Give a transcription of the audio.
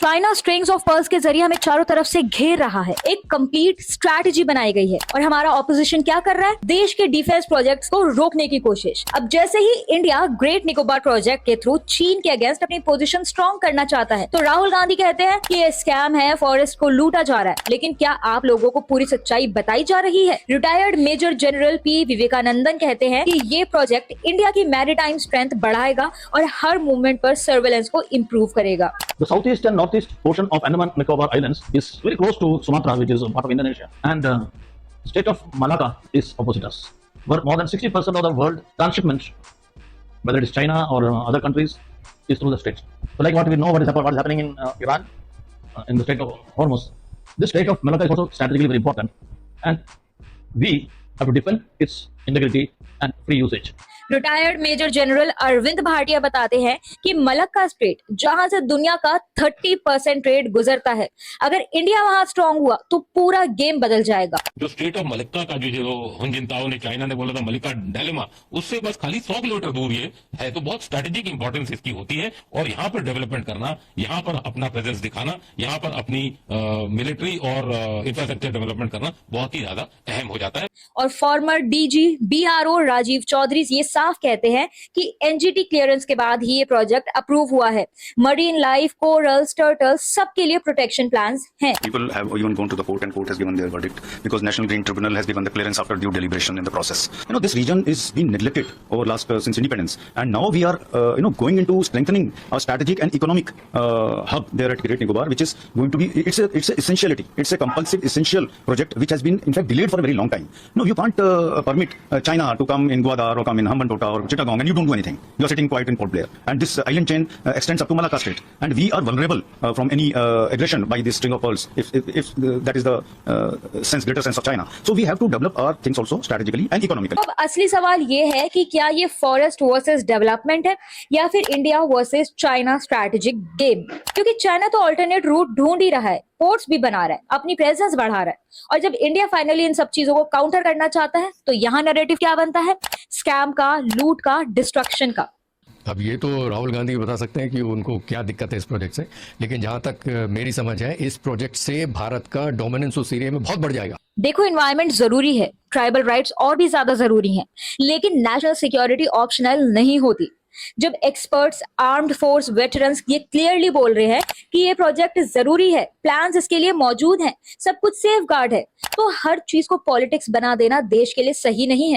China strings of pearls के जरिए हमें चारों तरफ से घेर रहा है। एक कंप्लीट स्ट्रैटेजी बनाई गई है और हमारा ऑपोजिशन क्या कर रहा है? देश के डिफेंस प्रोजेक्ट्स को रोकने की कोशिश। अब जैसे ही इंडिया ग्रेट निकोबार प्रोजेक्ट के थ्रू चीन के अगेंस्ट अपनी पोजीशन स्ट्रॉन्ग करना चाहता है, तो राहुल गांधी कहते हैं कि ये स्कैम है, फॉरेस्ट को लूटा जा रहा है। लेकिन क्या आप लोगों को पूरी सच्चाई बताई जा रही है? Retired major general P Vivekanandan कहते हैं कि ये प्रोजेक्ट इंडिया की मैरीटाइम स्ट्रेंथ बढ़ाएगा और हर मूवमेंट पर सर्वेलेंस को इंप्रूव करेगा। The southeast and northeast portion of Andaman Nicobar Islands is very close to Sumatra, which is part of Indonesia, and state of Malacca is opposite us. Where more than 60% of the world transshipment, whether it is China or other countries, is through the straits. So, like what we know, what is happening in Iran, in the Strait of Hormuz. This Strait of Malacca is also strategically very important, and we have to defend its integrity and free usage. Retired major general Arvind Bhatia बताते हैं कि Malacca strait, जहां से दुनिया का 30% trade गुजरता है, अगर इंडिया वहां स्ट्रांग हुआ तो पूरा गेम बदल जाएगा। जो स्ट्रेट ऑफ मलक्का का जो हुन जिंताओ ने, चाइना ने बोला था मलिका डायलेमा, उससे बस खाली 100 किलोमीटर दूर ये है, तो बहुत स्ट्रेटेजिक इंपॉर्टेंस इसकी होती है। और यहाँ पर डेवलपमेंट करना, यहाँ पर अपना प्रेजेंस दिखाना, यहाँ पर अपनी मिलिट्री और इंफ्रास्ट्रक्चर डेवलपमेंट करना बहुत ही ज्यादा अहम हो जाता है। और former DG BRO Rajiv Chaudhary ये साफ कहते हैं कि एनजीटी क्लियरेंस के बाद ही ये प्रोजेक्ट अप्रूव हुआ है। मरीन लाइफ, कोरल्स, टर्टल्स, सबके लिए प्रोटेक्शन प्लान्स हैं। People have even gone to the court and court has given their verdict because National Green Tribunal has given the clearance after due deliberation in the process. This region is being neglected over last since independence, and now we are going into strengthening our strategic and economic hub there at Great Nicobar, which is going to be it's a essentiality. It's a compulsive essential project which has been in fact delayed for a very long time. No, you can't permit China to come in Gwadar or come in Hambantota or Chittagong and you don't do anything. You are sitting quiet in Port Blair, and this island chain extends up to Malacca Strait, and we are vulnerable from any aggression by this string of pearls if that is the greater sense of China. So we have to develop our things also strategically and economically. अब असली सवाल ये है कि क्या ये forest versus development है या फिर India versus China strategic game? क्योंकि चाइना तो अल्टरनेट रूट ढूंढ ही रहा है, पोर्ट्स भी बना रहा है, अपनी प्रेजेंस बढ़ा रहा है, और जब इंडिया फाइनली इन सब चीजों को काउंटर करना चाहता है तो यहाँ नैरेटिव क्या बनता है? स्कैम का, लूट का, डिस्ट्रक्शन का। अब ये तो राहुल गांधी बता सकते हैं कि उनको क्या दिक्कत है इस प्रोजेक्ट से, लेकिन जहां तक मेरी समझ है, इस प्रोजेक्ट से भारत का डोमिनेंस उस एरिया में बहुत बढ़ जाएगा। देखो, एनवायरनमेंट जरूरी है, ट्राइबल राइट्स और भी ज्यादा जरूरी हैं, लेकिन नेशनल सिक्योरिटी ऑप्शनल नहीं होती। जब एक्सपर्ट्स, आर्म्ड फोर्स वेटरन्स ये क्लियरली बोल रहे हैं कि ये प्रोजेक्ट जरूरी है, प्लान्स इसके लिए मौजूद हैं, सब कुछ सेफ गार्ड है, तो हर चीज को पॉलिटिक्स बना देना देश के लिए सही नहीं है।